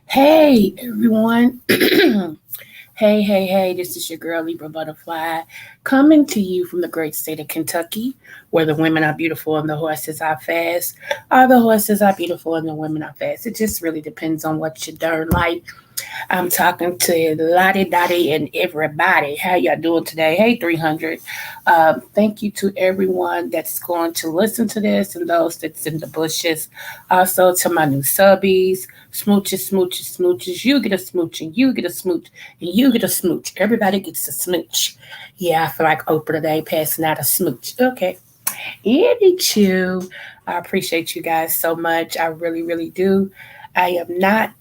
Hey everyone. Hey, this is your girl Libra Butterfly coming to you from the great state of Kentucky, where the women are beautiful and the horses are fast, or the horses are beautiful and the women are fast. It just really depends on what you darn like. I'm talking to Lottie Dottie and everybody. How y'all doing today? Hey, 300. Thank you to everyone that's going to listen to this and those that's in the bushes. Also to my new subbies, smooches. You get a smooch and you get a smooch and you get a smooch. Everybody gets a smooch. Yeah, I feel like Oprah today passing out a smooch. Okay. Anywho, I appreciate you guys so much. I really do. I am not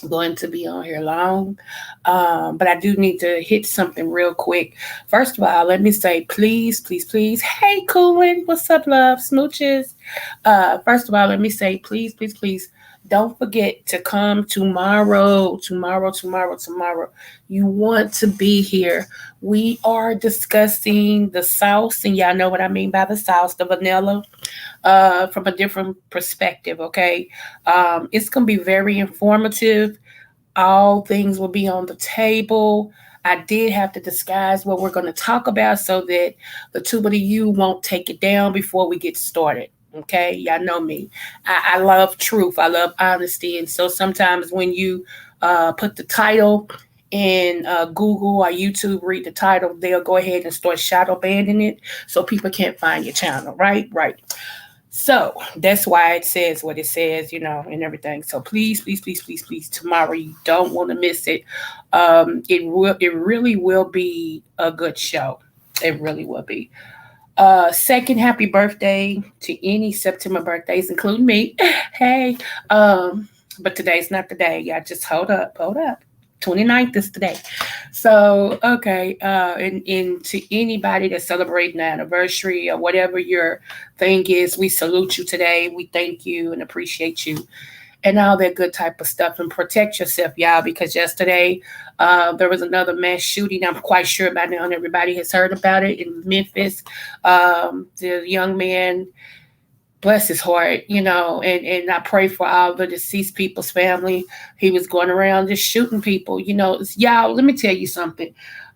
going to be on here long, but I do need to hit something real quick. First of all, let me say, please. Hey, Coolin, what's up, love? Smooches. First of all, let me say, please. Don't forget to come tomorrow. Tomorrow. You want to be here. We are discussing the sauce, and y'all know what I mean by the sauce, the vanilla, from a different perspective, okay? It's going to be very informative. All things will be on the table. I did have to disguise what we're going to talk about so that the two of you won't take it down before we get started. Okay, y'all know me. I love truth. I love honesty. And so sometimes when you put the title in Google or YouTube, read the title, they'll go ahead and start shadow banning it so people can't find your channel, right? Right. So that's why it says what it says, and everything. So please, tomorrow you don't want to miss it. It really will be a good show. It really will be. Second, happy birthday to any September birthdays, including me. Hey, but today's not the day. Y'all just hold up. 29th is today. So, okay. And to anybody that's celebrating an anniversary or whatever your thing is, we salute you today. We thank you and appreciate you and all that good type of stuff. And protect yourself, y'all, because yesterday there was another mass shooting. I'm quite sure by now everybody has heard about it in Memphis. The young man, bless his heart, and I pray for all the deceased people's family. He was going around just shooting people, y'all, let me tell you something.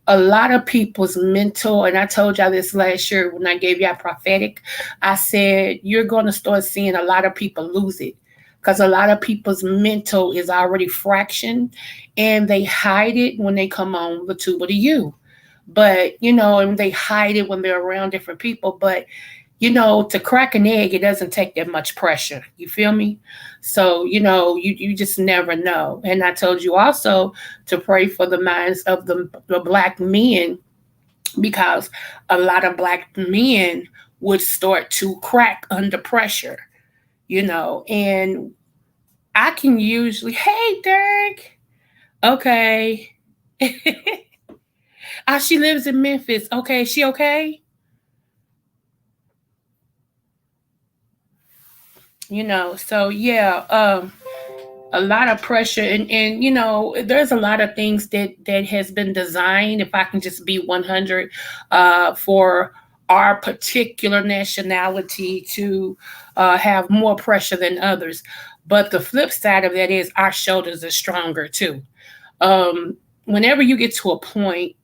a lot of people's mental, and I told y'all this last year when I gave y'all prophetic, I said, you're going to start seeing a lot of people lose it because a lot of people's mental is already fractioned and they hide it when they come on the tuba to you. But, and they hide it when they're around different people. But to crack an egg, it doesn't take that much pressure. You feel me? So, you just never know. And I told you also to pray for the minds of the black men because a lot of black men would start to crack under pressure, and I can usually, hey, Derek. Okay. She lives in Memphis. Okay. Is she okay? So yeah, a lot of pressure and there's a lot of things that has been designed, if I can just be 100, for our particular nationality to have more pressure than others. But the flip side of that is our shoulders are stronger too. Whenever you get to a point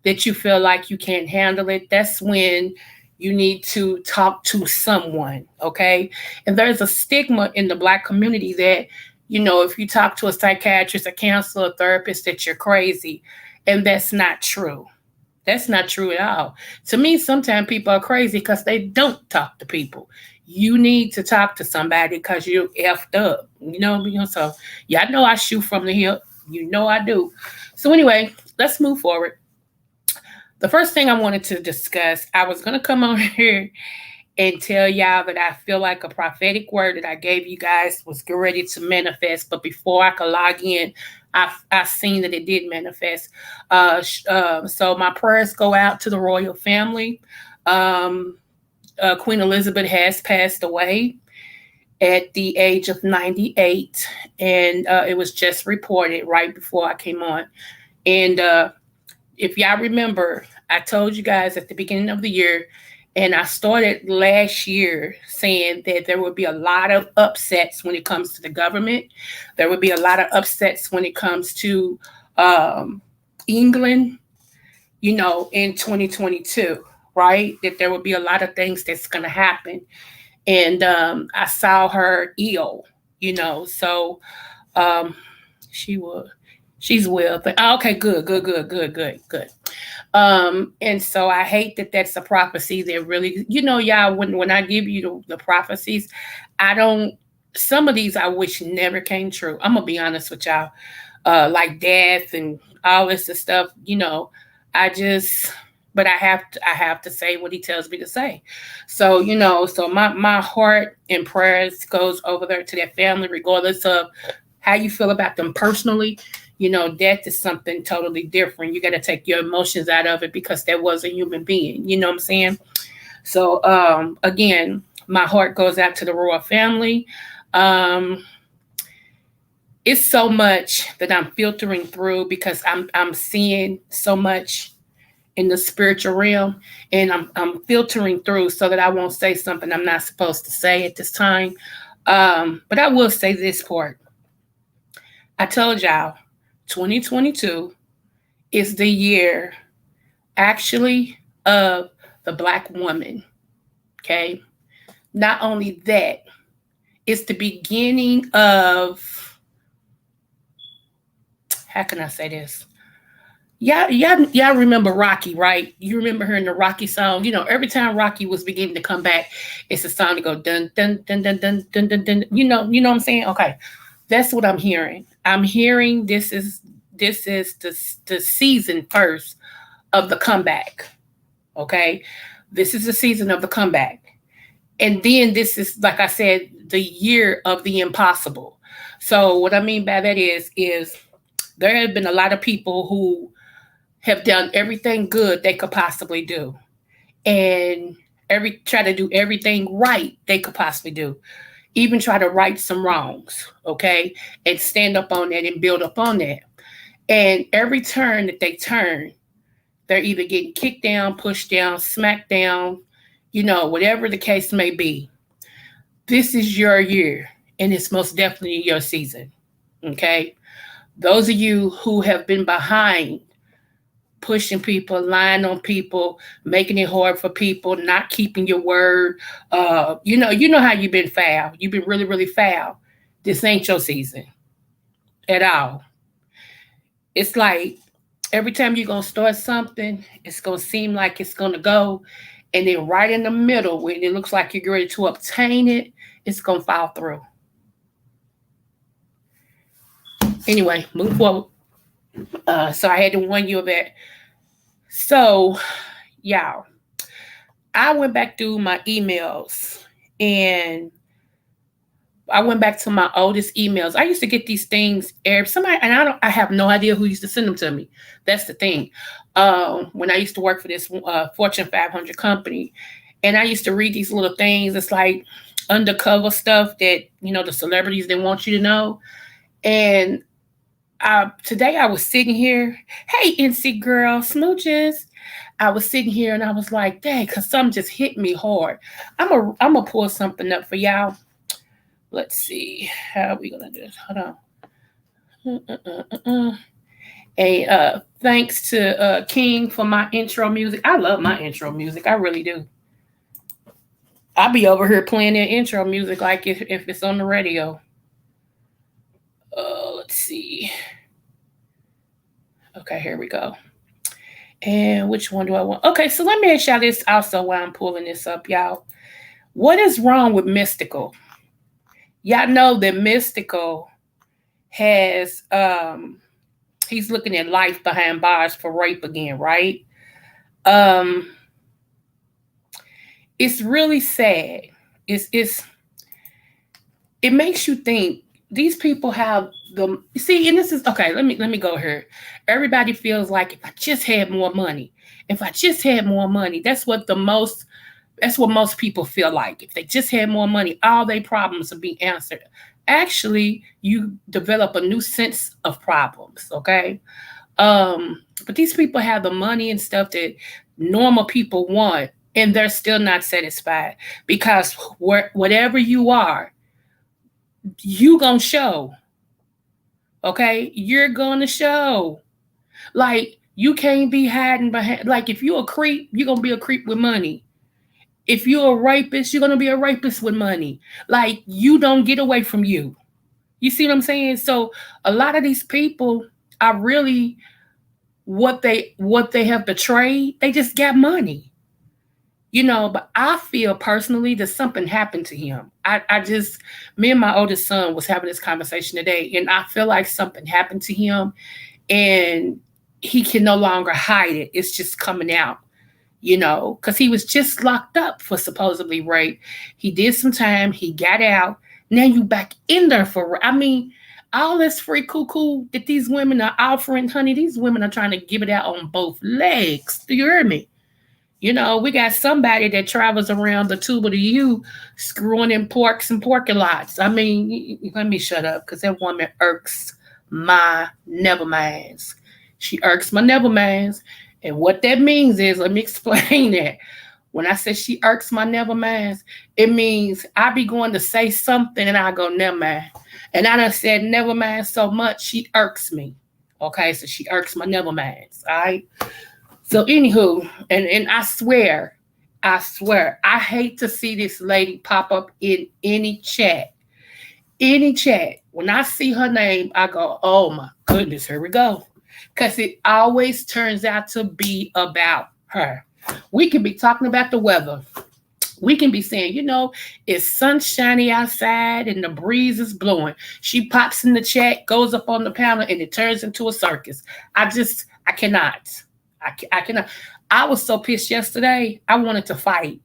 that you feel like you can't handle it, that's when you need to talk to someone, okay? And there's a stigma in the Black community that, if you talk to a psychiatrist, a counselor, a therapist, that you're crazy. And that's not true. That's not true at all. To me, sometimes people are crazy because they don't talk to people. You need to talk to somebody because you're effed up. So yeah, I know I shoot from the hip. I do. So anyway, let's move forward. The first thing I wanted to discuss, I was going to come on here and tell y'all that I feel like a prophetic word that I gave you guys was get ready to manifest. But before I could log in, I seen that it did manifest. So my prayers go out to the royal family. Queen Elizabeth has passed away at the age of 98. And it was just reported right before I came on. And if y'all remember, I told you guys at the beginning of the year, and I started last year saying that there would be a lot of upsets when it comes to the government. There would be a lot of upsets when it comes to England, in 2022, right? That there would be a lot of things that's going to happen. And I saw her ill, so she's well. Okay, good. And so I hate that that's a prophecy that really, y'all, when I give you the prophecies, some of these I wish never came true. I'm gonna be honest with y'all, like death and all this stuff, but I have to say what he tells me to say. So, so my heart and prayers goes over there to that family, regardless of how you feel about them personally. Death is something totally different. You got to take your emotions out of it because that was a human being. You know what I'm saying? So, again, my heart goes out to the royal family. It's so much that I'm filtering through because I'm seeing so much in the spiritual realm, and I'm filtering through so that I won't say something I'm not supposed to say at this time. But I will say this part. I told y'all 2022 is the year actually of the Black woman. Okay. Not only that, it's the beginning of, how can I say this? Y'all remember Rocky, right? You remember her in the Rocky song. Every time Rocky was beginning to come back, it's a song to go dun dun dun dun dun dun dun dun. You know what I'm saying? Okay. That's what I'm hearing. I'm hearing this is the season first of the comeback. Okay. This is the season of the comeback. And then this is, like I said, the year of the impossible. So what I mean by that is there have been a lot of people who have done everything good they could possibly do. And try to do everything right they could possibly do. Even try to right some wrongs, okay? And stand up on that and build up on that. And every turn that they turn, they're either getting kicked down, pushed down, smacked down, whatever the case may be. This is your year, and it's most definitely your season, okay? Those of you who have been behind pushing people, lying on people, making it hard for people, not keeping your word. You know how you've been foul. You've been really, really foul. This ain't your season at all. It's like every time you're gonna start something, it's gonna seem like it's gonna go, and then right in the middle, when it looks like you're ready to obtain it, it's gonna fall through. Anyway, move forward. So I had to warn you of that. So, y'all, I went back through my emails and I went back to my oldest emails. I used to get these things every somebody, and I have no idea who used to send them to me. That's the thing. When I used to work for this Fortune 500 company, and I used to read these little things. It's like undercover stuff that the celebrities they want you to know. And today I was sitting here. Hey, NC girl, smooches. I was sitting here and I was like, dang, cause something just hit me hard. I'm gonna pull something up for y'all. Let's see. How are we gonna do this? Hold on. And thanks to King for my intro music. I love my intro music. I really do. I'll be over here playing that intro music like if it's on the radio. Let's see. Okay, here we go. And which one do I want? Okay, so let me ask y'all this also while I'm pulling this up, y'all. What is wrong with Mystical? Y'all know that Mystical has he's looking at life behind bars for rape again, right? It's really sad. It makes you think these people have the see, and this is okay. Let me go here. Everybody feels like if I just had more money, that's what most people feel like. If they just had more money, all their problems would be answered. Actually, you develop a new sense of problems, okay? But these people have the money and stuff that normal people want, and they're still not satisfied because whatever you are, you gonna show, okay? You're gonna show. Like, you can't be hiding behind, like, if you're a creep, you're gonna be a creep with money. If you're a rapist, you're gonna be a rapist with money. Like, you don't get away from you. You see what I'm saying? So a lot of these people are really what they have betrayed. They just got money. But I feel personally that something happened to him. I just, me and my oldest son was having this conversation today, and I feel like something happened to him, and he can no longer hide it. It's just coming out, because he was just locked up for supposedly rape. He did some time, he got out. Now you back in there for, all this free cuckoo that these women are offering, honey, these women are trying to give it out on both legs. Do you hear me? We got somebody that travels around the tube of the U screwing in porks and porky lots. Let me shut up because that woman irks my never minds. She irks my never minds. And what that means is, let me explain that. When I say she irks my never minds, it means I be going to say something and I go, never mind. And I done said never mind so much, she irks me. Okay, so she irks my never minds. All right. So anywho, and I swear, I hate to see this lady pop up in any chat. When I see her name, I go, oh my goodness, here we go. Because it always turns out to be about her. We can be talking about the weather. We can be saying, it's sunshiny outside and the breeze is blowing. She pops in the chat, goes up on the panel, and it turns into a circus. I cannot. I cannot. I was so pissed yesterday. I wanted to fight.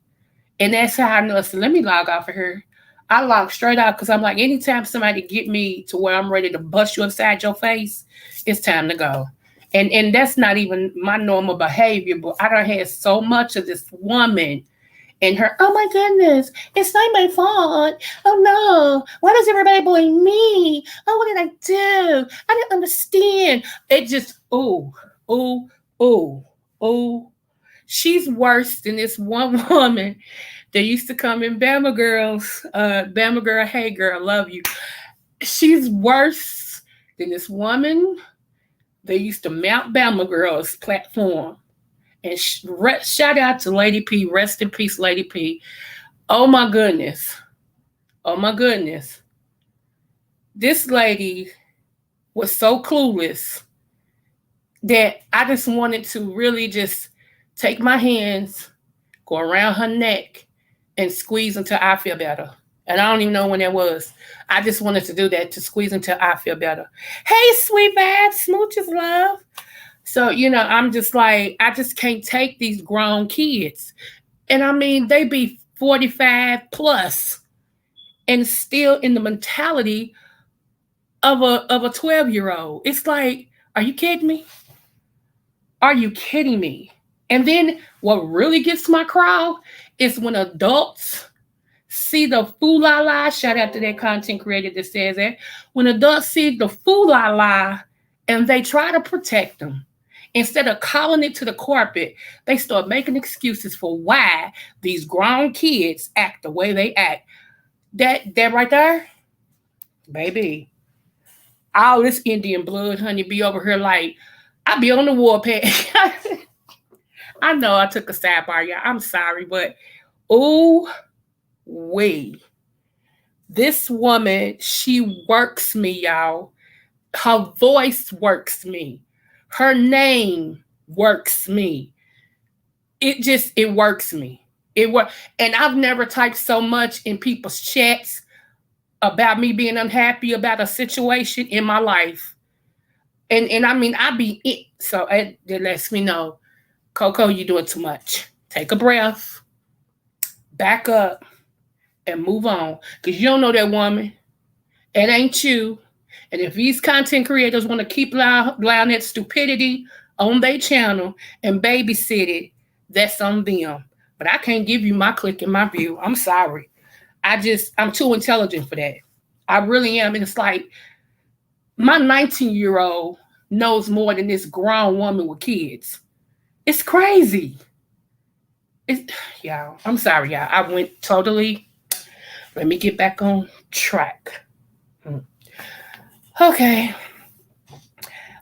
And that's how I know. I said, let me log off of her. I logged straight out because I'm like, anytime somebody get me to where I'm ready to bust you upside your face, it's time to go. And that's not even my normal behavior, but I done had so much of this woman and her, oh my goodness, it's not my fault. Oh no, why does everybody blame me? Oh, what did I do? I didn't understand. It just, oh. She's worse than this one woman that used to come in Bama Girls. Bama Girl, hey girl, love you. She's worse than this woman They used to Mount Bama Girls platform. And shout out to Lady P. Rest in peace, Lady P. Oh my goodness. Oh my goodness. This lady was so clueless that I just wanted to really just take my hands, go around her neck, and squeeze until I feel better. And I don't even know when that was. I just wanted to do that, to squeeze until I feel better. Hey, sweet babe, smooches love. So, I'm just like, I just can't take these grown kids. And I mean, they be 45 plus and still in the mentality of a 12-year-old. It's like, are you kidding me? Are you kidding me? And then what really gets my crowd is when adults see the foo la la. Shout out to that content creator that says that. When adults see the foo la la and they try to protect them, instead of calling it to the carpet, they start making excuses for why these grown kids act the way they act. That right there, baby, all this Indian blood, honey, be over here like, I be on the warpath. I know I took a sidebar, y'all. I'm sorry, but ooh, this woman, she works me, y'all. Her voice works me. Her name works me. It works me. And I've never typed so much in people's chats about me being unhappy about a situation in my life. And I mean, I be it. So it lets me know, Coco, you're doing too much. Take a breath, back up, and move on. Because you don't know that woman. It ain't you. And if these content creators want to keep allowing that stupidity on their channel and babysit it, that's on them. But I can't give you my click and my view. I'm sorry. I'm too intelligent for that. I really am. And it's like, my 19-year-old knows more than this grown woman with kids. It's crazy. Y'all, I'm sorry, y'all. I went totally, let me get back on track. Okay.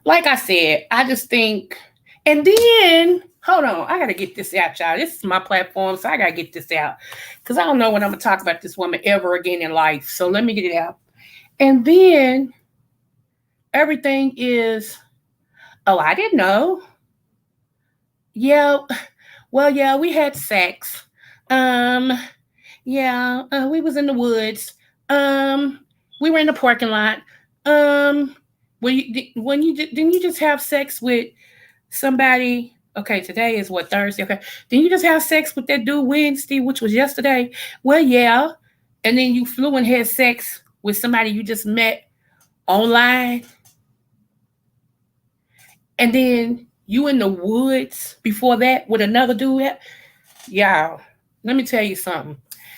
Like I said, I just think, and then, hold on, I got to get this out, y'all. This is my platform, so I got to get this out. Because I don't know when I'm going to talk about this woman ever again in life. So let me get it out. And then, everything is, oh, I didn't know. Yeah, well, yeah, we had sex. Yeah, we was in the woods. We were in the parking lot. Didn't you just have sex with somebody? Okay, today is what, Thursday? Okay, didn't you just have sex with that dude Wednesday, which was yesterday? Well, yeah. And then you flew and had sex with somebody you just met online. And then you in the woods before that with another dude. Y'all, let me tell you something.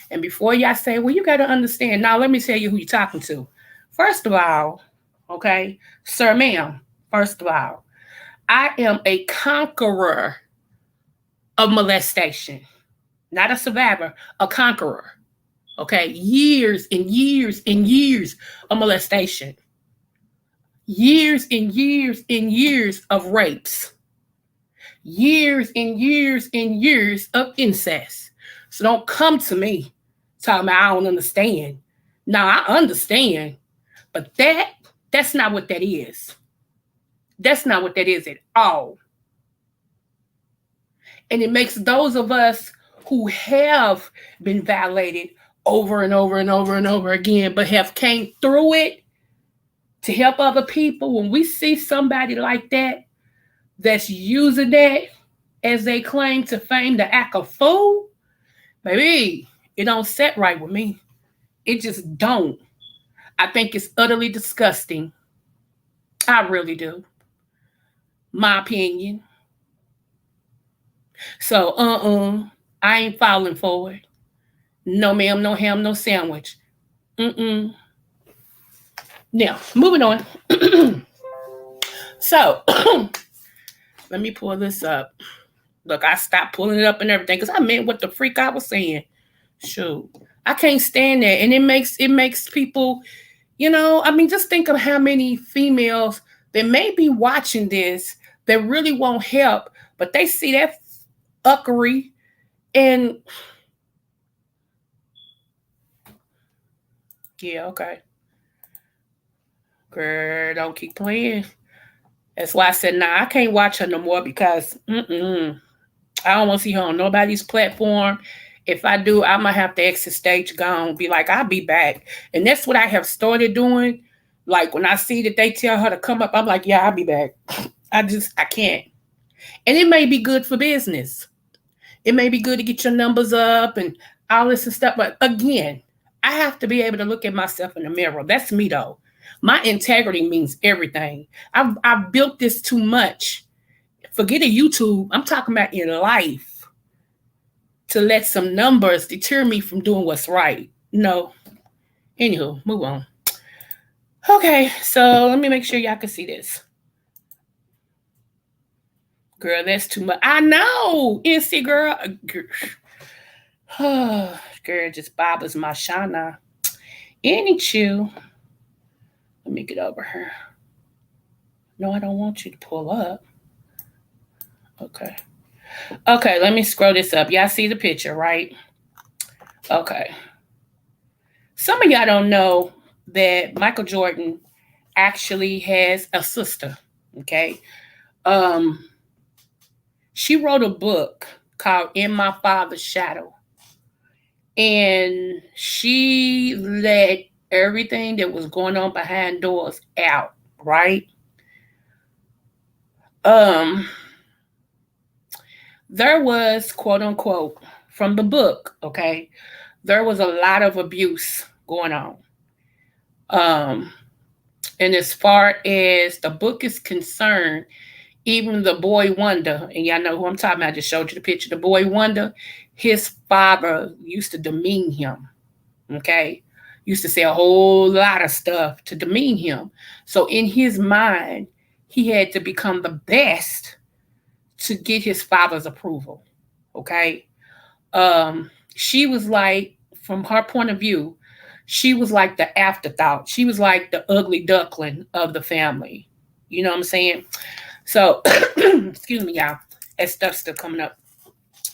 And before y'all say, well, you got to understand. Now, let me tell you who you're talking to. First of all, okay, sir, ma'am, first of all, I am a conqueror of molestation. Not a survivor, a conqueror. Okay, years and years and years of molestation. Years and years and years of rapes. Years and years and years of incest. So don't come to me talking about I don't understand. Now I understand, but that's not what that is. That's not what that is at all. And it makes those of us who have been violated over and over and over and over again, but have came through it to help other people, when we see somebody like that that's using that as they claim to fame to act a fool, baby, it don't set right with me. It just don't. I think it's utterly disgusting. I really do. My opinion. So, I ain't falling for it. No, ma'am, no ham, no sandwich. Now, moving on. So, let me pull this up. Look, I stopped pulling it up and everything because I meant what the freak I was saying. Shoot, I can't stand that, and it makes people, I mean, just think of how many females They may be watching this that really won't help, but they see that uckery and yeah, okay. Girl, don't keep playing. That's why I said, nah, I can't watch her no more because I don't want to see her on nobody's platform. If I do, I'm gonna have to exit stage gone. Be like, I'll be back. And that's what I have started doing. Like when I see that they tell her to come up, I'm like, yeah, I'll be back. I can't. And it may be good for business. It may be good to get your numbers up and all this and stuff. But again, I have to be able to look at myself in the mirror. That's me though. My integrity means everything. I've built this too much. Forget a YouTube. I'm talking about in life to let some numbers deter me from doing what's right. No. Anywho, move on. Okay, so let me make sure y'all can see this. Girl, that's too much. I know. NC girl. Girl just bothers my shana. Any chew. Let me get over her. No, I don't want you to pull up. Okay. Okay, let me scroll this up. Y'all see the picture, right? Okay. Some of y'all don't know that Michael Jordan actually has a sister. Okay. Um, she wrote a book called In My Father's Shadow. And she let everything that was going on behind doors out, right? Um, there was quote unquote from the book, okay, there was a lot of abuse going on. Um, and as far as the book is concerned, even the boy wonder, and y'all know who I'm talking about, I just showed you the picture, the boy wonder, his father used to demean him. Okay. Used to say a whole lot of stuff to demean him. So in his mind, he had to become the best to get his father's approval. Okay. She was like, from her point of view, she was like the afterthought. She was like the ugly duckling of the family. You know what I'm saying? So, excuse me, y'all. That stuff's still coming up.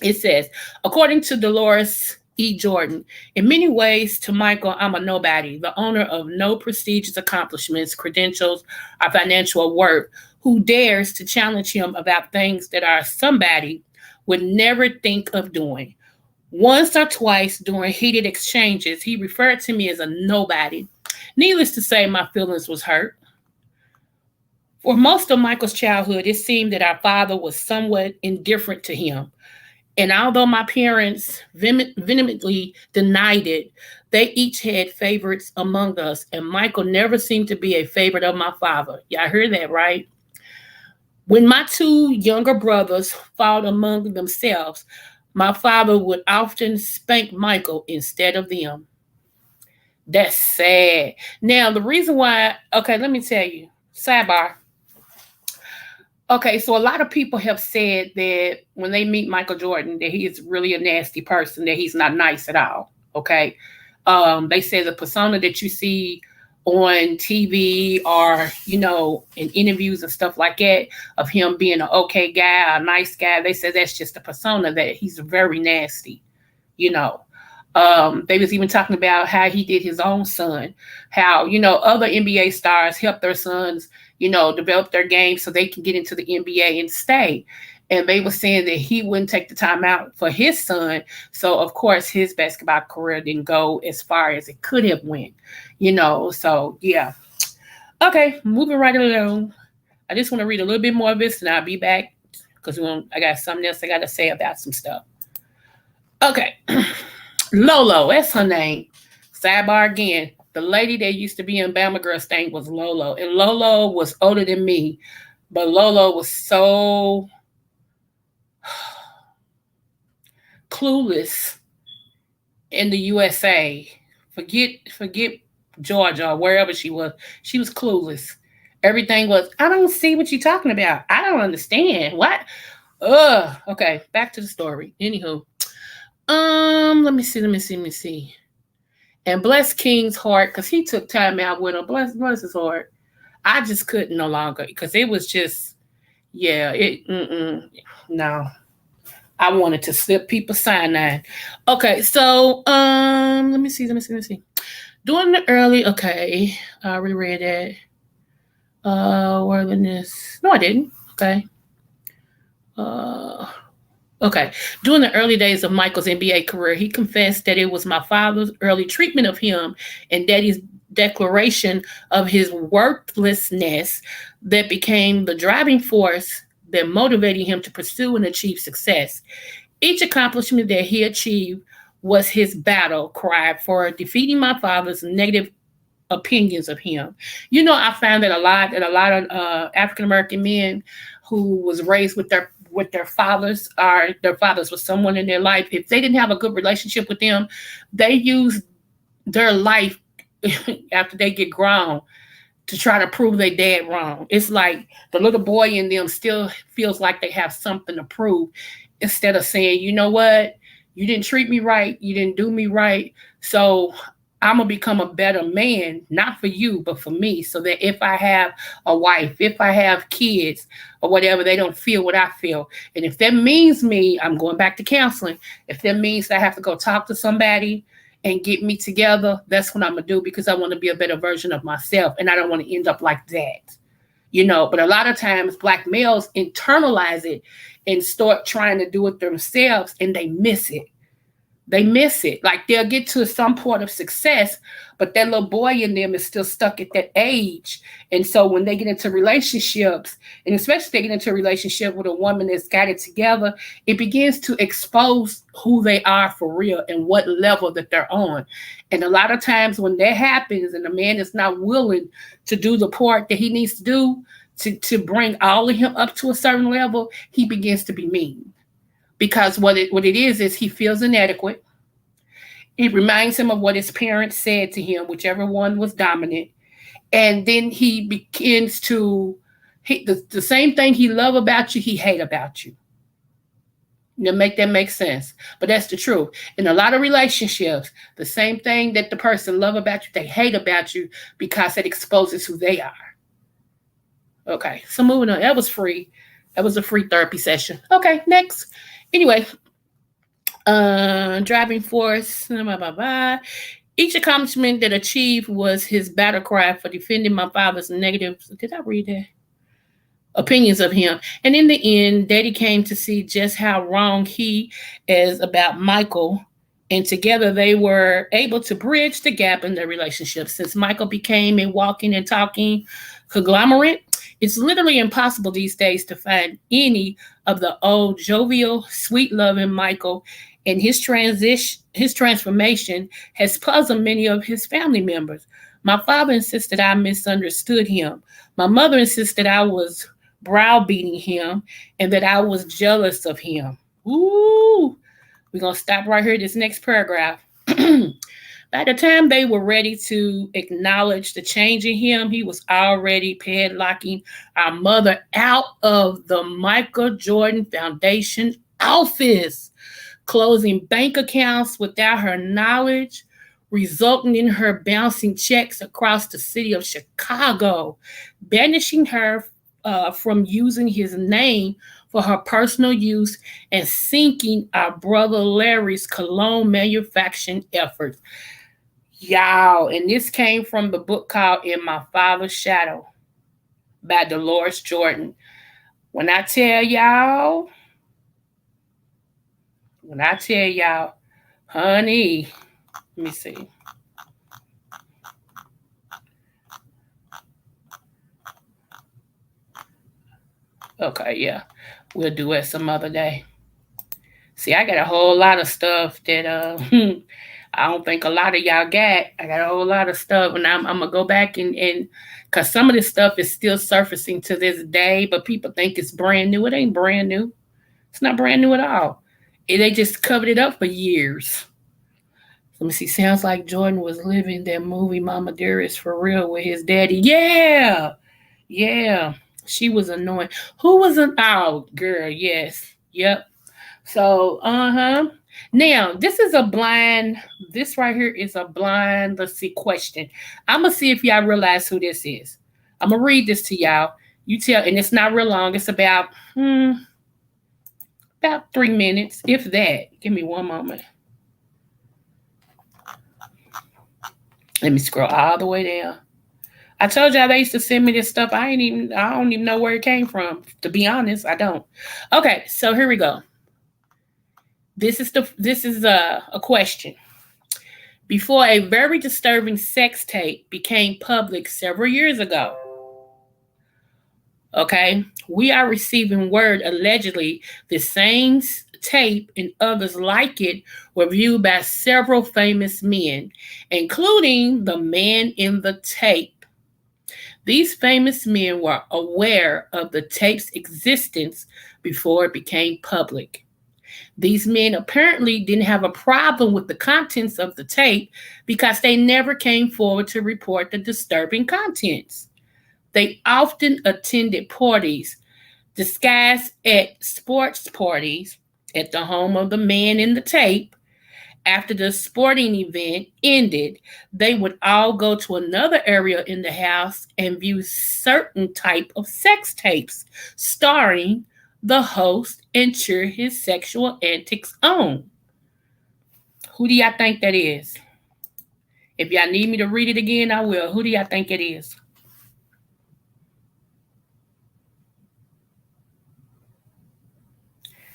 It says, according to Dolores E. Jordan, in many ways, to Michael, I'm a nobody, the owner of no prestigious accomplishments, credentials, or financial worth, who dares to challenge him about things that our somebody would never think of doing. Once or twice during heated exchanges, he referred to me as a nobody. Needless to say, my feelings was hurt. For most of Michael's childhood, it seemed that our father was somewhat indifferent to him. And although my parents vehemently denied it, they each had favorites among us, and Michael never seemed to be a favorite of my father. Y'all heard that, right? When my two younger brothers fought among themselves, my father would often spank Michael instead of them. That's sad. Now, the reason why, okay, let me tell you, sidebar. Okay, so a lot of people have said that when they meet Michael Jordan, that he is really a nasty person, that he's not nice at all. Okay. They say the persona that you see on TV or, in interviews and stuff like that of him being an okay guy, a nice guy, they say that's just a persona that he's very nasty, you know. They was even talking about how he did his own son, how, other NBA stars help their sons, develop their game so they can get into the NBA and stay. And they were saying that he wouldn't take the time out for his son. So of course his basketball career didn't go as far as it could have went, so yeah. Okay, moving right along. I just want to read a little bit more of this and I'll be back because I got something else I got to say about some stuff. Okay. Lolo, that's her name. Sidebar again. The lady that used to be in Bama Girls thing was Lolo. And Lolo was older than me. But Lolo was so clueless in the USA. Forget Georgia or wherever she was. She was clueless. Everything was, I don't see what you're talking about. I don't understand. What? Okay, back to the story. Anywho. Let me see. And bless King's heart, because he took time out with him. Bless his heart. I just couldn't no longer because it was just, yeah, no. I wanted to slip people cyanide. Okay, so let me see. During the early, okay, I already read that. Worldliness. No, I didn't. Okay. Uh, okay. During the early days of Michael's NBA career, he confessed that it was my father's early treatment of him and daddy's declaration of his worthlessness that became the driving force that motivated him to pursue and achieve success. Each accomplishment that he achieved was his battle cry for defeating my father's negative opinions of him. I found that a lot of African American men who was raised with their fathers, or their fathers was someone in their life. If they didn't have a good relationship with them, they use their life after they get grown to try to prove their dad wrong. It's like the little boy in them still feels like they have something to prove instead of saying, you know what, you didn't treat me right, you didn't do me right, so I'm gonna become a better man, not for you, but for me, so that if I have a wife, if I have kids or whatever, they don't feel what I feel. And if that means me, I'm going back to counseling. If that means that I have to go talk to somebody and get me together, that's what I'm gonna do because I want to be a better version of myself and I don't want to end up like that. But a lot of times black males internalize it and start trying to do it themselves and they miss it. They miss it. Like they'll get to some point of success, but that little boy in them is still stuck at that age. And so when they get into relationships, and especially if they get into a relationship with a woman that's got it together, it begins to expose who they are for real and what level that they're on. And a lot of times when that happens and the man is not willing to do the part that he needs to do to bring all of him up to a certain level, he begins to be mean because what it is he feels inadequate. It reminds him of what his parents said to him, whichever one was dominant, and then he begins to the same thing he love about you, he hate about you. Make that make sense, but that's the truth. In a lot of relationships, the same thing that the person love about you, they hate about you because it exposes who they are. Okay, so moving on. That was free. That was a free therapy session. Okay, next. Anyway, driving force, blah, blah, blah. Each accomplishment that achieved was his battle cry for defending my father's negative. Did I read that? Opinions of him. And in the end, Daddy came to see just how wrong he is about Michael. And together they were able to bridge the gap in their relationship. Since Michael became a walking and talking conglomerate, it's literally impossible these days to find any of the old jovial, sweet-loving Michael, and his transformation has puzzled many of his family members. My father insisted I misunderstood him. My mother insisted I was browbeating him and that I was jealous of him. Ooh, we're going to stop right here, this next paragraph. By the time they were ready to acknowledge the change in him, he was already padlocking our mother out of the Michael Jordan Foundation office, closing bank accounts without her knowledge, resulting in her bouncing checks across the city of Chicago, banishing her from using his name for her personal use, and sinking our brother Larry's cologne manufacturing efforts. Y'all, and this came from the book called In My Father's Shadow by Dolores Jordan. When I tell y'all, honey, let me see. Okay, yeah, we'll do it some other day. See, I got a whole lot of stuff that I don't think a lot of y'all got. I got a whole lot of stuff, and I'm gonna go back and because some of this stuff is still surfacing to this day, but people think it's brand new. It ain't brand new. It's not brand new at all. They just covered it up for years. Let me see. Sounds like Jordan was living that movie Mama Dearest for real with his daddy. Yeah. Yeah. She was annoying. Who was an oh girl? Yes. Yep. So, now this is a blind, this right here is a blind, let's see, question. I'm gonna see if y'all realize who this is. I'm gonna read this to y'all. You tell, and it's not real long. It's about 3 minutes, if that. Give me one moment. Let me scroll all the way down. I told y'all they used to send me this stuff. I don't even know where it came from. To be honest, I don't. Okay, so here we go. This is a question. Before a very disturbing sex tape became public several years ago, okay, we are receiving word allegedly the same tape and others like it were viewed by several famous men, including the man in the tape. These famous men were aware of the tape's existence before it became public. These men apparently didn't have a problem with the contents of the tape because they never came forward to report the disturbing contents. They often attended parties disguised at sports parties at the home of the man in the tape. After the sporting event ended, they would all go to another area in the house and view certain type of sex tapes starring the host and cheer his sexual antics on. Who do y'all think that is? If y'all need me to read it again, I will. Who do y'all think it is?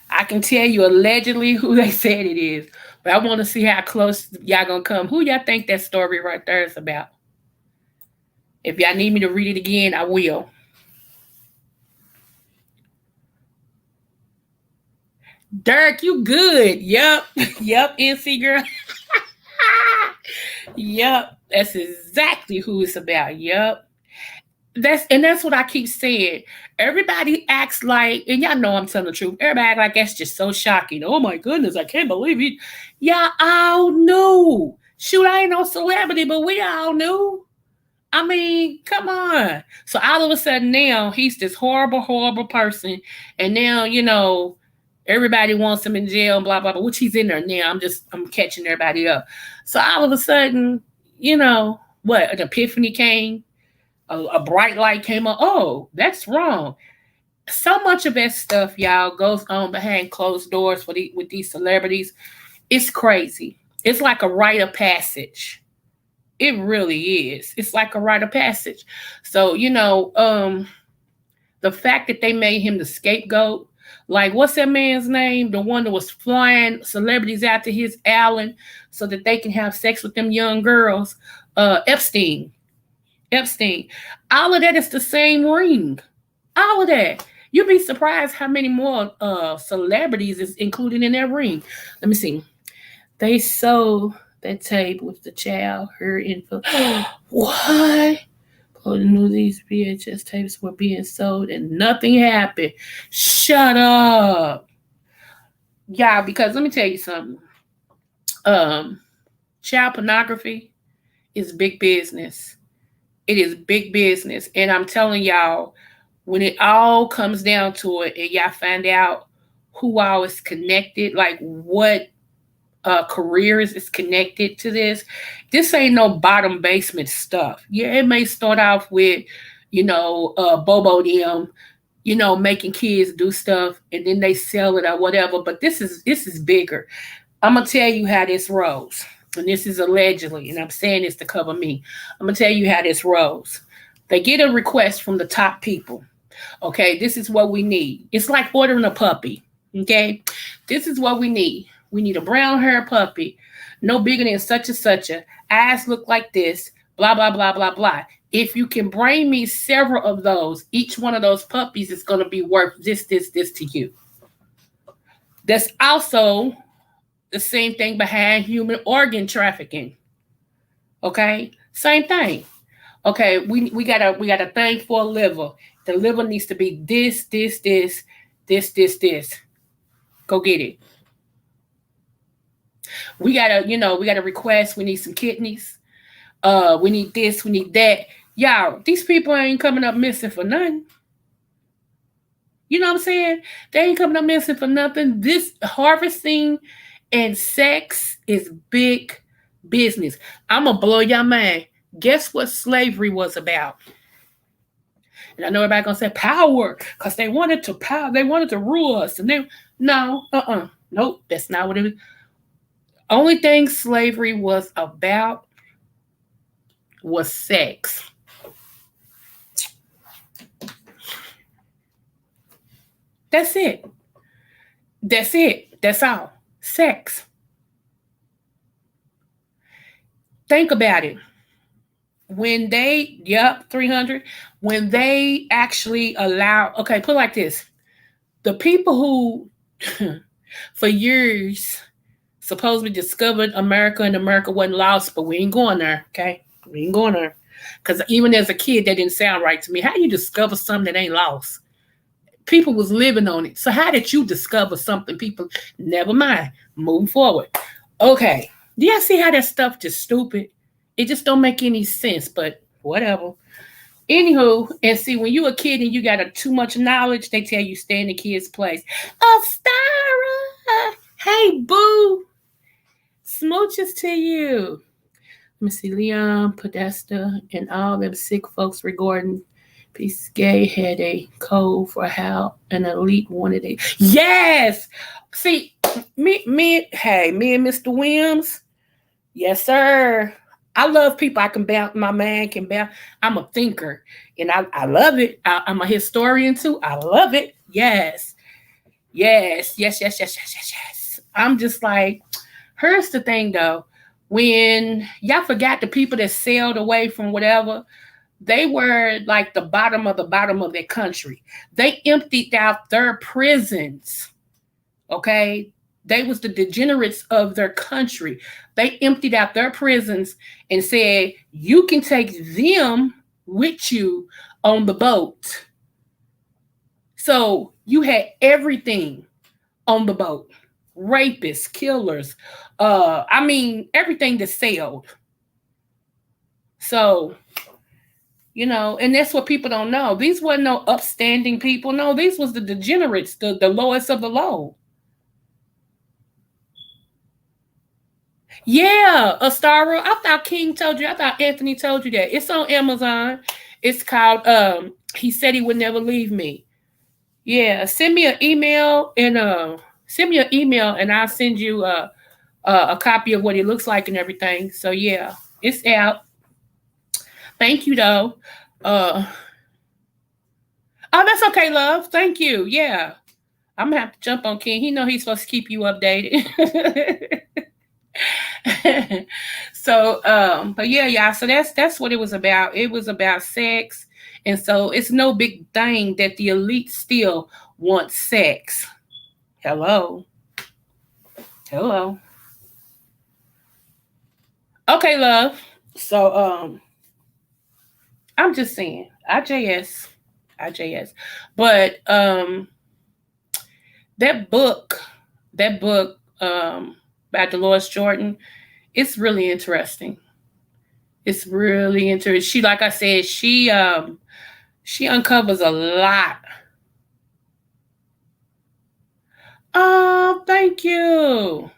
I can tell you allegedly who they said it is, but I want to see how close y'all gonna come. Who y'all think that story right there is about? If y'all need me to read it again, I will. Dirk, you good. Yep. Yep, NC girl. Yep. That's exactly who it's about. Yep. That's what I keep saying. Everybody acts like, and y'all know I'm telling the truth. Everybody act like that's just so shocking. Oh my goodness, I can't believe it. Y'all all knew. Shoot, I ain't no celebrity, but we all knew. I mean, come on. So all of a sudden now he's this horrible, horrible person, and now everybody wants him in jail, blah blah blah. Which he's in there now. I'm catching everybody up. So all of a sudden, what? An epiphany came. A bright light came on. Oh, that's wrong. So much of that stuff, y'all, goes on behind closed doors with these celebrities. It's crazy. It's like a rite of passage. It really is. It's like a rite of passage. So, the fact that they made him the scapegoat, like what's that man's name? The one that was flying celebrities out to his island so that they can have sex with them young girls. Epstein. All of that is the same ring. All of that. You'd be surprised how many more celebrities is included in that ring. Let me see. They sold that tape with the child, her info. What? Oh, knew these VHS tapes were being sold and nothing happened. Shut up. Yeah, because let me tell you something. Child pornography is big business. It is big business. And I'm telling y'all, when it all comes down to it and y'all find out who all is connected, like what careers is connected to this ain't no bottom basement stuff. Yeah, it may start off with, Bobo them, making kids do stuff and then they sell it or whatever. But this is bigger. I'm gonna tell you how this rolls. And this is allegedly, and I'm saying this to cover me. I'm gonna tell you how this rolls. They get a request from the top people. Okay, this is what we need. It's like ordering a puppy. Okay, this is what we need. We need a brown hair puppy, no bigger than such and such a, eyes look like this, blah, blah, blah, blah, blah. If you can bring me several of those, each one of those puppies is going to be worth this to you. That's also the same thing behind human organ trafficking. Okay, same thing. Okay, we got a thing for a liver. The liver needs to be this. Go get it. We gotta request. We need some kidneys. We need this. We need that. Y'all, these people ain't coming up missing for nothing. You know what I'm saying? They ain't coming up missing for nothing. This harvesting and sex is big business. I'm gonna blow your mind. Guess what slavery was about? And I know everybody gonna say power, because they wanted to power, they wanted to rule us. And they no, nope, that's not what it was. Only thing slavery was about was sex. That's it. That's it. That's all. Sex. Think about it. When they, yep, 300, when they actually allow, okay, put it like this. The people who, for years, supposedly discovered America and America wasn't lost, but we ain't going there, okay? We ain't going there. Because even as a kid, that didn't sound right to me. How you discover something that ain't lost? People was living on it. So how did you discover something? People, never mind. Moving forward. Okay. Do y'all see how that stuff just stupid? It just don't make any sense, but whatever. Anywho, and see, when you a kid and you got too much knowledge, they tell you stay in the kid's place. Oh, Stara! Hey, boo! Smooches to you. Let me see, Leon, Podesta, and all them sick folks regarding Peace Gay had a code for how an elite wanted it. Yes! See, me and Mr. Williams, yes, sir. I love people I can bounce, my man can bounce. I'm a thinker, and I love it. I'm a historian, too. I love it. Yes. Yes. I'm just like, here's the thing, though. When y'all forgot the people that sailed away from whatever, they were like the bottom of their country. They emptied out their prisons, okay? They was the degenerates of their country. They emptied out their prisons and said, you can take them with you on the boat. So you had everything on the boat. Rapists, killers, everything that sailed. So, and that's what people don't know. These weren't no upstanding people. No, these was the degenerates, the lowest of the low. Yeah, Astara. I thought King told you. I thought Anthony told you that. It's on Amazon. It's called He Said He Would Never Leave Me. Yeah, send me an email and I'll send you a copy of what it looks like and everything. So yeah, it's out. Thank you though. Oh, that's okay, love. Thank you. Yeah. I'm gonna have to jump on King. He know he's supposed to keep you updated. So but yeah, y'all, so that's what it was about. It was about sex, and so it's no big thing that the elite still want sex. Hello. Okay, love. So I'm just saying IJS. But that book by Dolores Jordan, it's really interesting. It's really interesting. She, like I said, she uncovers a lot. Oh, thank you.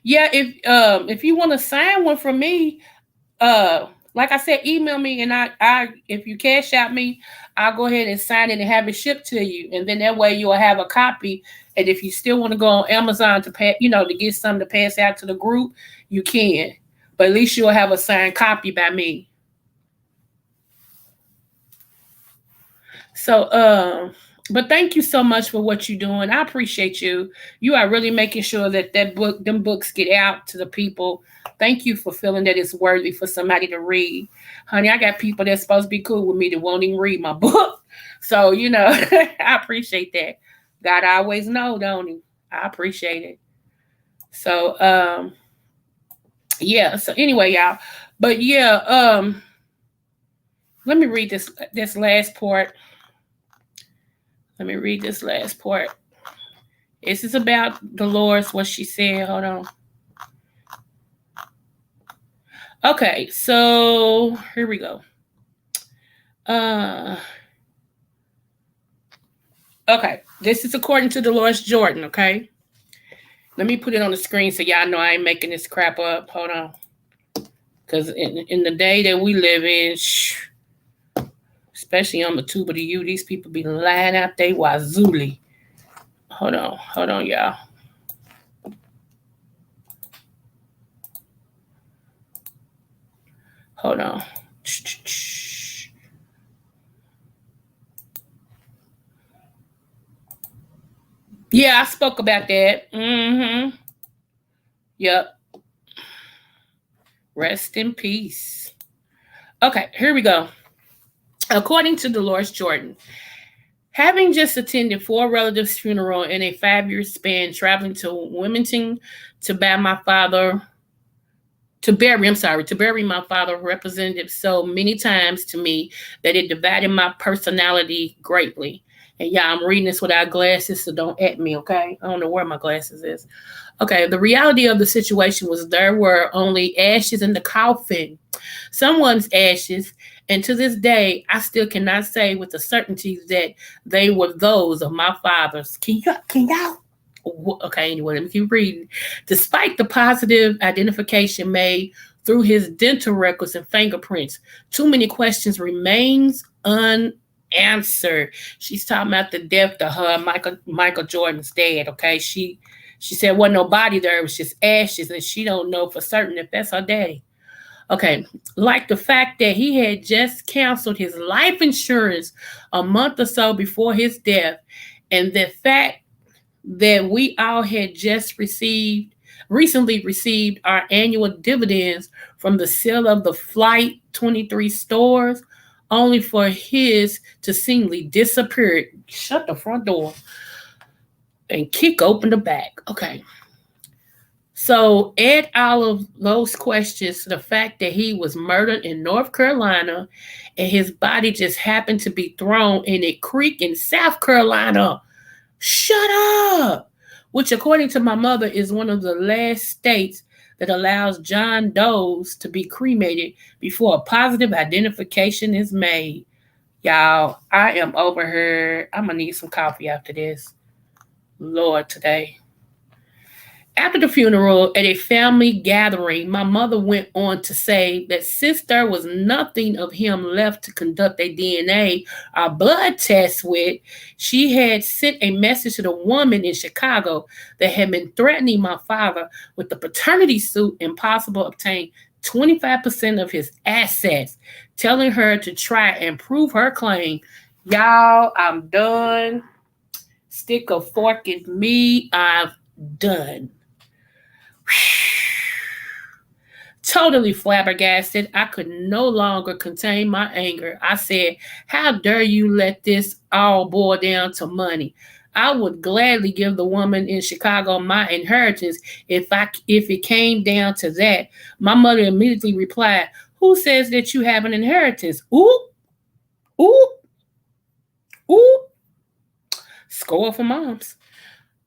Yeah, if you want to sign one from me, like I said, email me and I if you cash out me, I'll go ahead and sign it and have it shipped to you. And then that way you'll have a copy. And if you still want to go on Amazon to pay, to get something to pass out to the group, you can. But at least you'll have a signed copy by me. So, but thank you so much for what you're doing. I appreciate you. You are really making sure that them books get out to the people. Thank you for feeling that it's worthy for somebody to read. Honey, I got people that's supposed to be cool with me that won't even read my book. So, I appreciate that. God always know, don't he? I appreciate it. So, yeah. So anyway, y'all. But yeah, let me read this last part. This is about Dolores, what she said. Hold on. Okay, so here we go. Okay, this is according to Dolores Jordan, okay? Let me put it on the screen so y'all know I ain't making this crap up. Hold on. Because in the day that we live in, especially on the tuba to you. These people be lying out they wazuli. Hold on, y'all. Hold on. Yeah, I spoke about that. Mm-hmm. Yep. Rest in peace. Okay, here we go. According to Dolores Jordan, having just attended 4 relatives' funeral in a 5-year span, traveling to Wilmington to bury my father, to bury my father represented so many times to me that it divided my personality greatly. And yeah, I'm reading this without glasses, so don't at me, okay? I don't know where my glasses is. Okay, the reality of the situation was there were only ashes in the coffin, someone's ashes, and to this day, I still cannot say with a certainty that they were those of my father's. Can y'all? Okay, anyway, let me keep reading. Despite the positive identification made through his dental records and fingerprints, too many questions remains unanswered. She's talking about the death of her Michael Jordan's dad. Okay, she said wasn't nobody there; it was just ashes, and she don't know for certain if that's her daddy. Okay, like the fact that he had just canceled his life insurance a month or so before his death, and the fact that we all had just recently received our annual dividends from the sale of the Flight 23 stores, only for his to seemingly disappear, shut the front door, and kick open the back. Okay. So add all of those questions to the fact that he was murdered in North Carolina and his body just happened to be thrown in a creek in South Carolina. Shut up! Which, according to my mother, is one of the last states that allows John Does to be cremated before a positive identification is made. Y'all, I am over here. I'm going to need some coffee after this. Lord, today. After the funeral, at a family gathering, my mother went on to say that since there was nothing of him left to conduct a DNA or blood test with, she had sent a message to the woman in Chicago that had been threatening my father with the paternity suit and possible obtain 25% of his assets, telling her to try and prove her claim. Y'all, I'm done. Stick a fork in me. I'm done. Totally flabbergasted, I could no longer contain my anger. I said, "How dare you let this all boil down to money? I would gladly give the woman in Chicago my inheritance if it came down to that." My mother immediately replied, "Who says that you have an inheritance?" Ooh, ooh, ooh. Score for moms.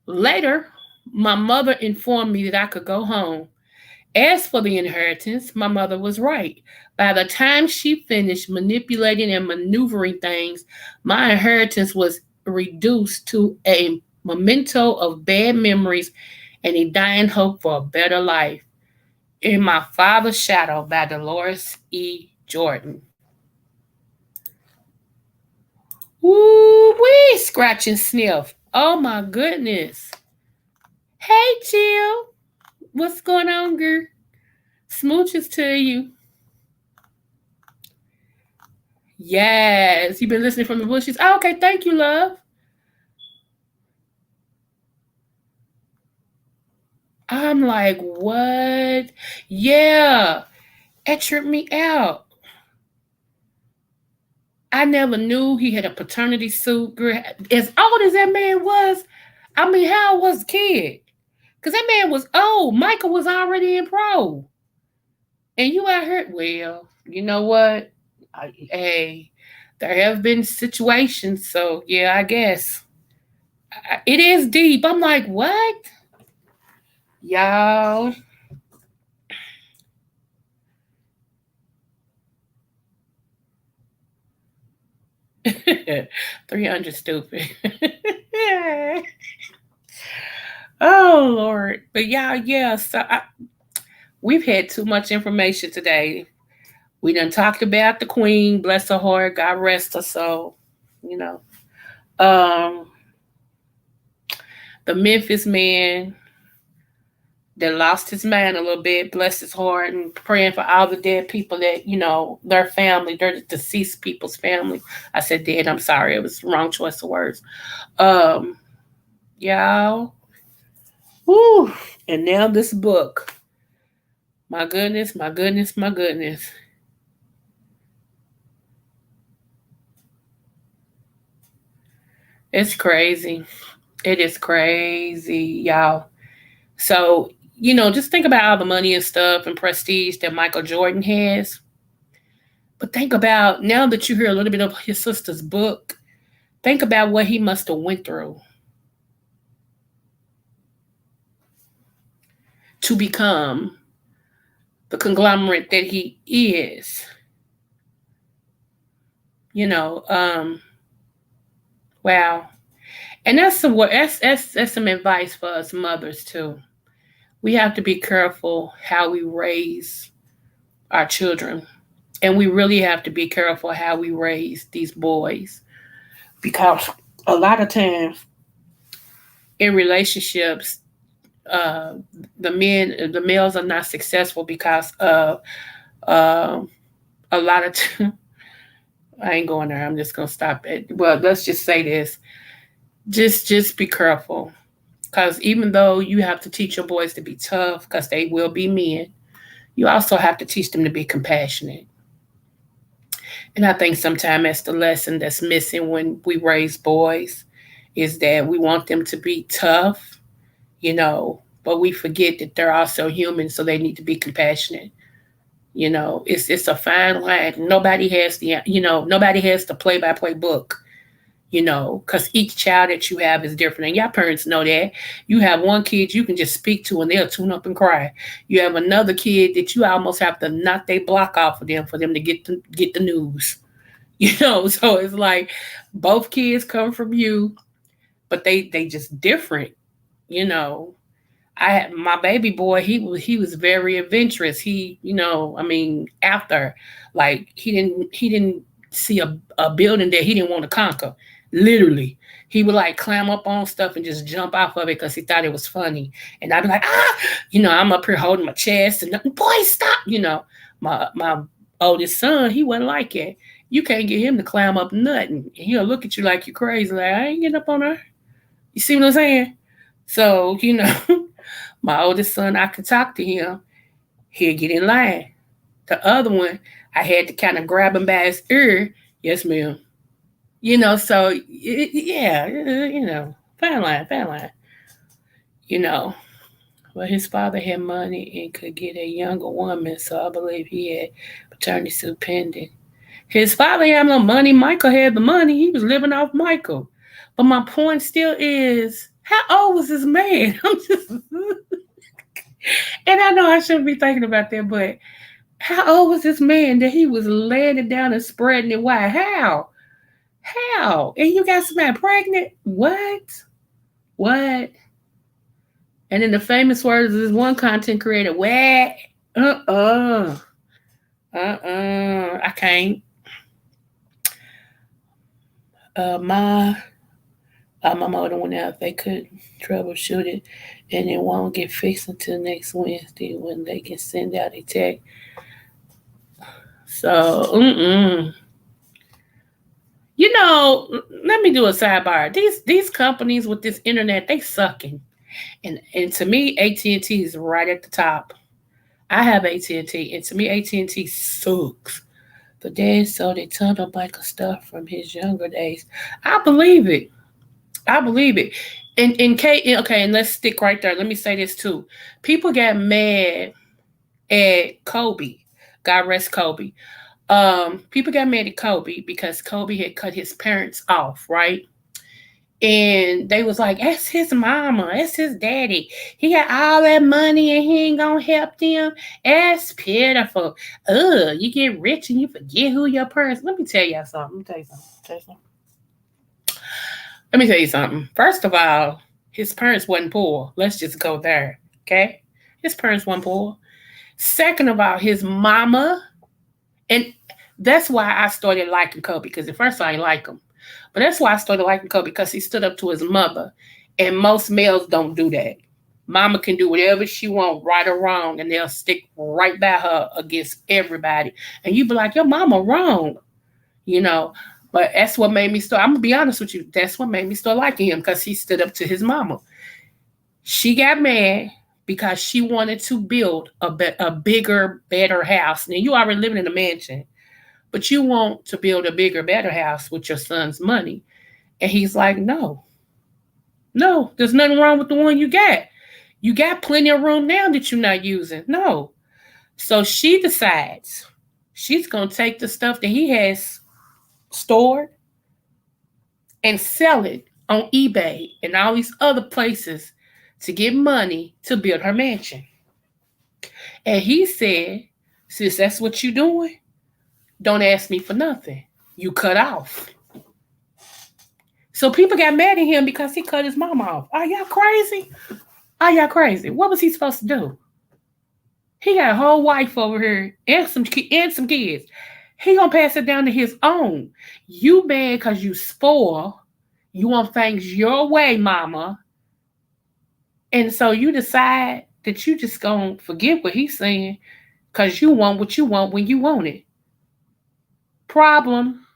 Later, my mother informed me that I could go home. As for the inheritance, my mother was right. By the time she finished manipulating and maneuvering things, my inheritance was reduced to a memento of bad memories and a dying hope for a better life. In My Father's Shadow by Dolores E. Jordan. Woo wee, scratch and sniff. Oh my goodness. Hey, Jill. What's going on, girl? Smooches to you. Yes, you've been listening from the bushes. Oh, okay, thank you, love. I'm like, what? Yeah, it tripped me out. I never knew he had a paternity suit. Girl, as old as that man was, I mean, how was the kid? Because that man was old. Michael was already in pro. And you out here, well, you know what? Hey, there have been situations, so yeah, I guess. It is deep. I'm like, what? Y'all. 300 stupid. Oh, Lord. But yeah, so we've had too much information today. We done talked about the queen, bless her heart, God rest her soul. You know, um, the Memphis man that lost his mind a little bit, bless his heart, and praying for all the dead people that, their family, their deceased people's family. I said dead, I'm sorry, it was the wrong choice of words. Um, y'all, woo, and now this book. My goodness, my goodness, my goodness. It's crazy. It is crazy, y'all. So, just think about all the money and stuff and prestige that Michael Jordan has. But think about now that you hear a little bit of his sister's book, think about what he must have went through to become the conglomerate that he is. You know, wow. And that's some advice for us mothers too. We have to be careful how we raise our children. And we really have to be careful how we raise these boys because a lot of times in relationships, uh, the males are not successful because of uh, a lot of. I ain't going there. I'm just gonna stop it. Well, let's just say this: just be careful, because even though you have to teach your boys to be tough, because they will be men, you also have to teach them to be compassionate. And I think sometimes that's the lesson that's missing when we raise boys, is that we want them to be tough, but we forget that they're also human, so they need to be compassionate. It's a fine line. Nobody has the play by play book. Because each child that you have is different, and your parents know that. You have one kid you can just speak to, and they'll tune up and cry. You have another kid that you almost have to knock their block off of them for them to get the news. So it's like both kids come from you, but they just different. You know, I had my baby boy. He was very adventurous. I mean, after like he didn't see a building that he didn't want to conquer. Literally, he would like climb up on stuff and just jump off of it because he thought it was funny. And I'd be like, I'm up here holding my chest and nothing. Boy, stop. My oldest son, he wasn't like it. You can't get him to climb up nothing. He'll look at you like you're crazy. Like, I ain't getting up on her. You see what I'm saying? So, my oldest son, I could talk to him. He'll get in line. The other one, I had to kind of grab him by his ear. Yes, ma'am. Yeah, fine line, fine line. You know, well, his father had money and could get a younger woman, so I believe he had paternity suit pending. His father had no money. Michael had the money. He was living off Michael. But my point still is, how old was this man? I'm just, and I know I shouldn't be thinking about that, but how old was this man that he was laying it down and spreading it wide? How? How? And you got somebody pregnant? What? What? And in the famous words of this one content creator, what? Uh-uh. I can't. My mother went out. They could troubleshoot it, and it won't get fixed until next Wednesday when they can send out a text. So, let me do a sidebar. These companies with this internet, they sucking, and to me, AT&T is right at the top. I have AT&T, and to me, AT&T sucks. The dad sold a ton of Michael stuff from his younger days. I believe it. I believe it. Okay, and let's stick right there. Let me say this too. People got mad at Kobe. God rest Kobe. People got mad at Kobe because Kobe had cut his parents off, right? And they was like, that's his mama, that's his daddy. He got all that money and he ain't gonna help them. That's pitiful. You get rich and you forget who your parents. Let me tell you something. Let me tell you something. First of all, his parents wasn't poor. Let's just go there. Okay? His parents weren't poor. Second of all, his mama And that's why I started liking Kobe, because at first I didn't like him. But that's why I started liking Kobe, because he stood up to his mother. And most males don't do that. Mama can do whatever she wants, right or wrong, and they'll stick right by her against everybody. And you be like, your mama wrong, you know. But that's what made me start. I'm gonna be honest with you. That's what made me start liking him, because he stood up to his mama. She got mad because she wanted to build a bigger, better house. Now you already living in a mansion, but you want to build a bigger, better house with your son's money. And he's like, no, no, there's nothing wrong with the one you got. You got plenty of room now that you're not using. No. So she decides she's going to take the stuff that he has stored and sell it on eBay and all these other places to get money to build her mansion. And he said, since that's what you're doing, don't ask me for nothing. You cut off. So people got mad at him because he cut his mom off. Are y'all crazy? Are y'all crazy? What was he supposed to do? He got a whole wife over here and some kids. He gonna pass it down to his own. You mad because you spoil. You want things your way, mama. And so you decide that you just gonna forget what he's saying because you want what you want when you want it. Problem.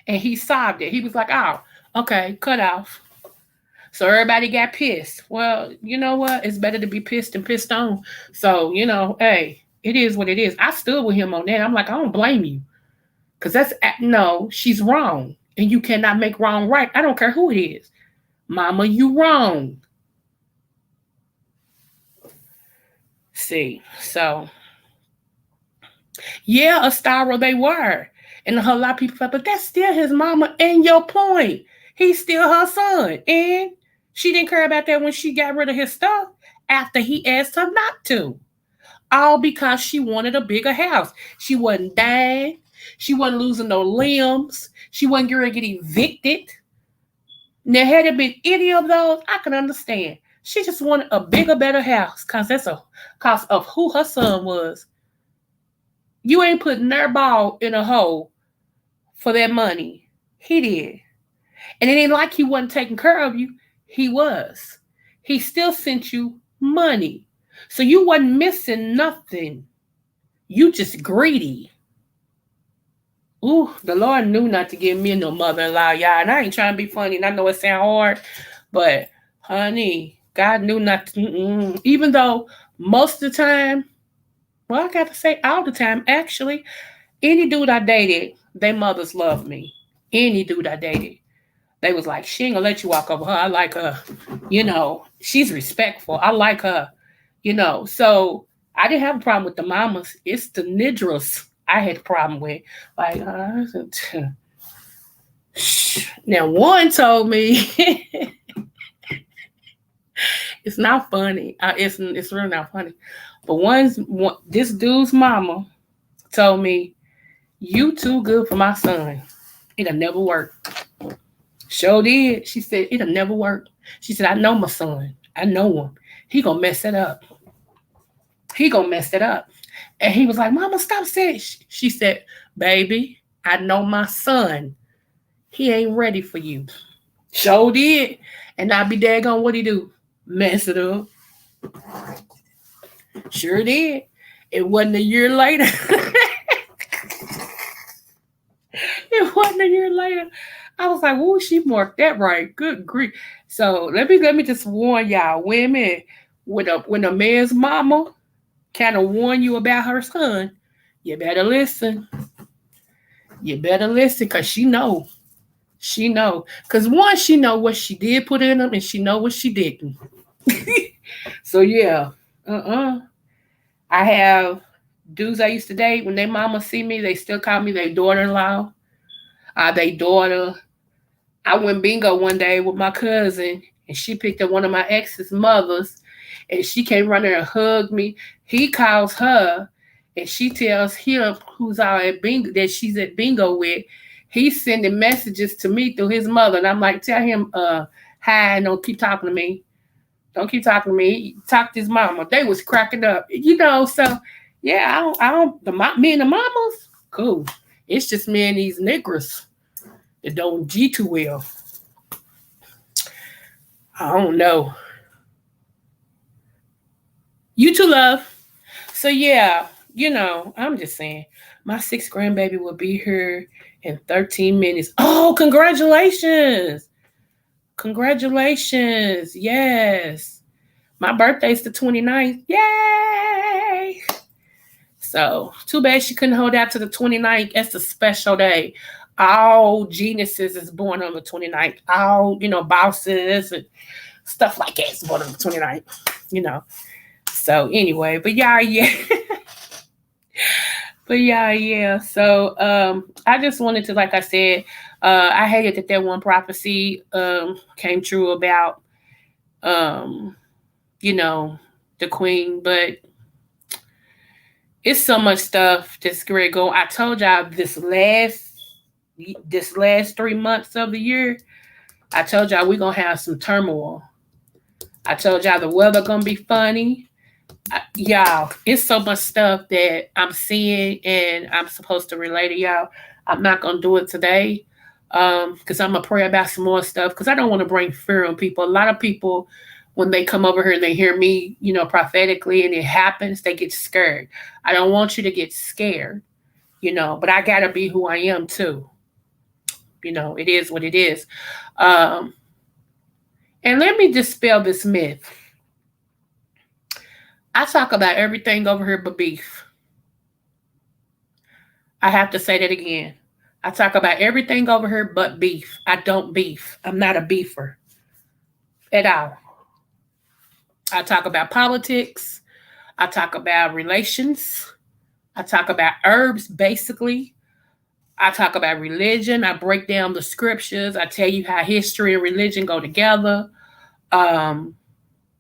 And he solved it. He was like, oh, okay, cut off. So everybody got pissed. Well, you know what? It's better to be pissed than pissed on. So, hey, it is what it is. I stood with him on that. I'm like, I don't blame you. Because no, she's wrong. And you cannot make wrong right. I don't care who it is. Mama, you wrong. See, so, yeah, a star they were. And a whole lot of people thought, but that's still his mama. And your point, he's still her son. And she didn't care about that when she got rid of his stuff after he asked her not to. All because she wanted a bigger house. She wasn't dying. She wasn't losing no limbs. She wasn't going to get evicted. Now, had it been any of those, I can understand. She just wanted a bigger, better house because that's a cause of who her son was. You ain't putting their ball in a hole for that money. He did. And it ain't like he wasn't taking care of you. He was. He still sent you money. So you wasn't missing nothing. You just greedy. Ooh, the Lord knew not to give me no mother-in-law, y'all. And I ain't trying to be funny. And I know it sounds hard. But, honey, God knew not to. Even though most of the time, well, I got to say all the time, actually, any dude I dated, their mothers loved me. Any dude I dated. They was like, she ain't gonna let you walk over her. I like her. She's respectful. I like her. So I didn't have a problem with the mamas. It's the nidras I had a problem with. Like, now one told me, it's not funny. It's really not funny. But this dude's mama told me, you too good for my son. It'll never work. Sure did. She said, it'll never work. She said, I know my son. I know him. He gonna mess it up. He gonna mess it up. And he was like, Mama, stop saying it. She said, baby, I know my son. He ain't ready for you. Sure did. And I be daggone what he do. Mess it up. Sure did. It wasn't a year later. It wasn't a year later. I was like, "Ooh, she marked that right. Good grief." So let me just warn y'all, women, when a man's mama kind of warn you about her son, you better listen. You better listen, cause she know. She know. Cause one, she know what she did put in him, and she know what she didn't. So yeah, I have dudes I used to date. When their mama see me, they still call me their daughter-in-law. They daughter. I went bingo one day with my cousin, and she picked up one of my ex's mothers, and she came running and hugged me. He calls her, and she tells him who's out at bingo that she's at bingo with. He's sending messages to me through his mother, and I'm like, tell him, hi, don't keep talking to me. Don't keep talking to me. Talk to his mama. They was cracking up, so Yeah, me and the mamas, cool. It's just me and these niggers that don't G too well. I don't know. You too, love. So yeah, I'm just saying, my sixth grandbaby will be here in 13 minutes. Oh, congratulations! Congratulations! Yes, my birthday's the 29th. Yay! So too bad she couldn't hold out to the 29th. It's a special day. All geniuses is born on the 29th. All, bosses and stuff like that is born on the 29th. You know. So anyway, but yeah. But yeah. So I just wanted to, like I said, I hated that one prophecy came true about um, you know, the queen, but it's so much stuff that's great going. I told y'all this last 3 months of the year, I told y'all we gonna have some turmoil. I told y'all the weather gonna be funny. Y'all, it's so much stuff that I'm seeing and I'm supposed to relay to y'all. I'm not gonna do it today because I'm gonna pray about some more stuff because I don't want to bring fear on people. A lot of people, when they come over here and they hear me, prophetically, and it happens, they get scared. I don't want you to get scared, but I gotta be who I am too. It is what it is. Um, and let me dispel this myth. I talk about everything over here but beef. I have to say that again. I talk about everything over here but beef. I don't beef. I'm not a beefer at all. I talk about politics. I talk about relations. I talk about herbs, basically. I talk about religion. I break down the scriptures. I tell you how history and religion go together. Um,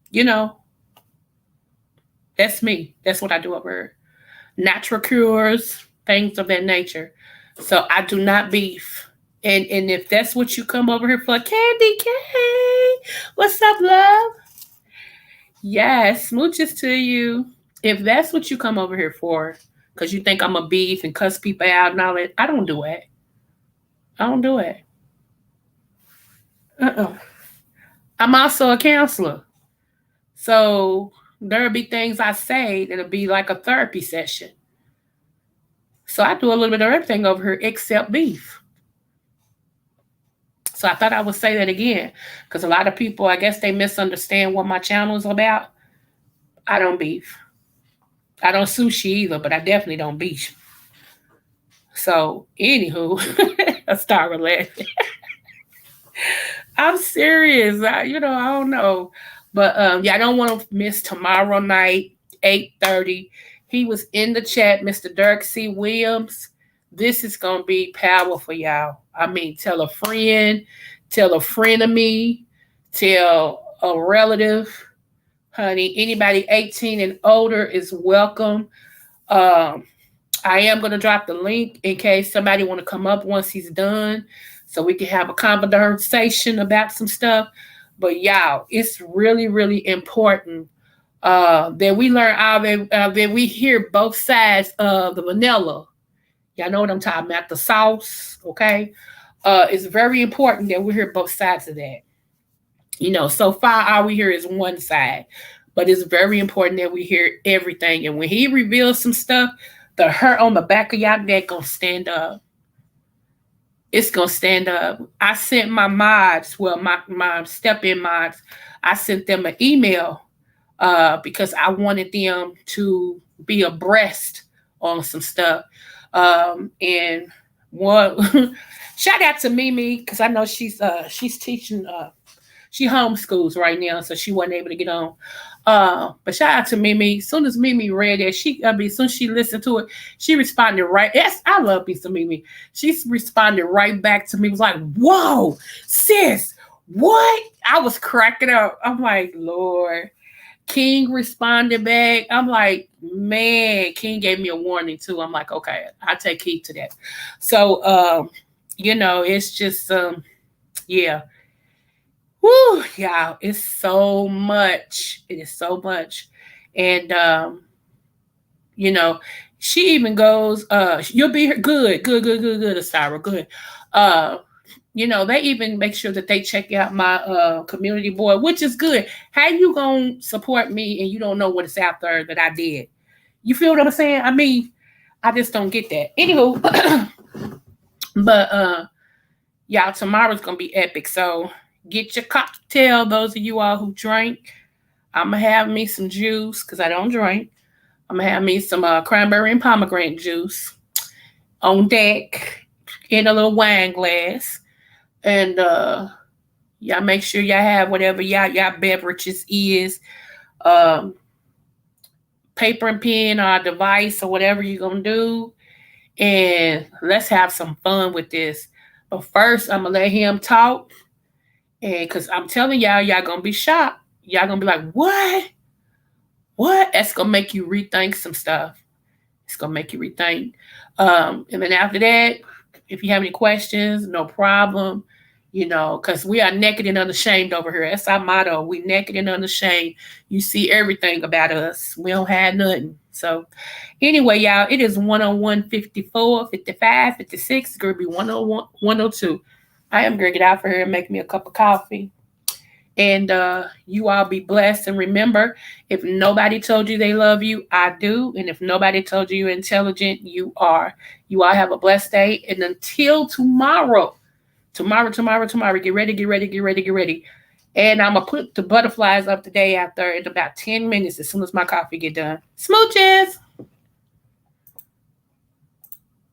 you know, that's me. That's what I do over here. Natural cures, things of that nature. So I do not beef. And if that's what you come over here for, Candy K, what's up, love? Yes, smooches to you. If that's what you come over here for, because you think I'm a beef and cuss people out and all that, I don't do it. I don't do it. Uh-uh. I'm also a counselor. So there'll be things I say that'll be like a therapy session. So I do a little bit of everything over here except beef. So I thought I would say that again because a lot of people, I guess, they misunderstand what my channel is about. I don't beef. I don't sushi either, but I definitely don't beef. So, anywho, I start laughing. I'm serious. I don't know, but yeah, I don't want to miss tomorrow night, 8:30. He was in the chat, Mr. Dirk C. Williams. This is gonna be powerful, y'all. I mean, tell a friend of me, tell a relative, honey. Anybody 18 and older is welcome. Um, I am going to drop the link in case somebody want to come up once he's done so we can have a conversation about some stuff. But y'all, it's really, really important that we learn that we hear both sides of the vanilla. Y'all know what I'm talking about, the sauce, okay? It's very important that we hear both sides of that. So far all we hear is one side, but it's very important that we hear everything. And when he reveals some stuff, the hurt on the back of y'all neck gonna stand up. It's gonna stand up. I sent my mods, well, my step-in mods, I sent them an email because I wanted them to be abreast on some stuff. And one shout out to Mimi because I know she's teaching she homeschools right now, so she wasn't able to get on. But shout out to Mimi. As soon as Mimi read it, as soon as she listened to it, she responded right. Yes, I love me some Mimi. She responded right back to me. It was like, whoa, sis, what? I was cracking up. I'm like, Lord. King responded back. I'm like, man, King gave me a warning too. I'm like, okay, I take heed to that. So, it's just, yeah. Woo, y'all, it's so much. It is so much. And You know, she even goes, you'll be here. Good, Asira, good. Uh, they even make sure that they check out my community board, which is good. How you gonna support me and you don't know what it's out there that I did? You feel what I'm saying? I mean, I just don't get that. Anywho, but y'all, tomorrow's gonna be epic. So get your cocktail, those of you all who drink. I'm gonna have me some juice because I don't drink. I'm gonna have me some cranberry and pomegranate juice on deck in a little wine glass. And y'all make sure y'all have whatever y'all beverages is. Um, Paper and pen or a device or whatever you're gonna do. And let's have some fun with this. But first I'm gonna let him talk. And cause I'm telling y'all gonna be shocked. Y'all gonna be like, what? What? That's gonna make you rethink some stuff. It's gonna make you rethink. And then after that, if you have any questions, no problem. Because we are naked and unashamed over here. That's our motto. We naked and unashamed. You see everything about us. We don't have nothing. So anyway, y'all, it is 101, 54, 55, 56. It's going to be 101, 102. I am going to get out for here and make me a cup of coffee. And you all be blessed. And remember, if nobody told you they love you, I do. And if nobody told you you're intelligent, you are. You all have a blessed day. And until tomorrow, get ready, get ready, get ready, get ready. And I'm going to put the butterflies up today after in about 10 minutes as soon as my coffee get done. Smooches!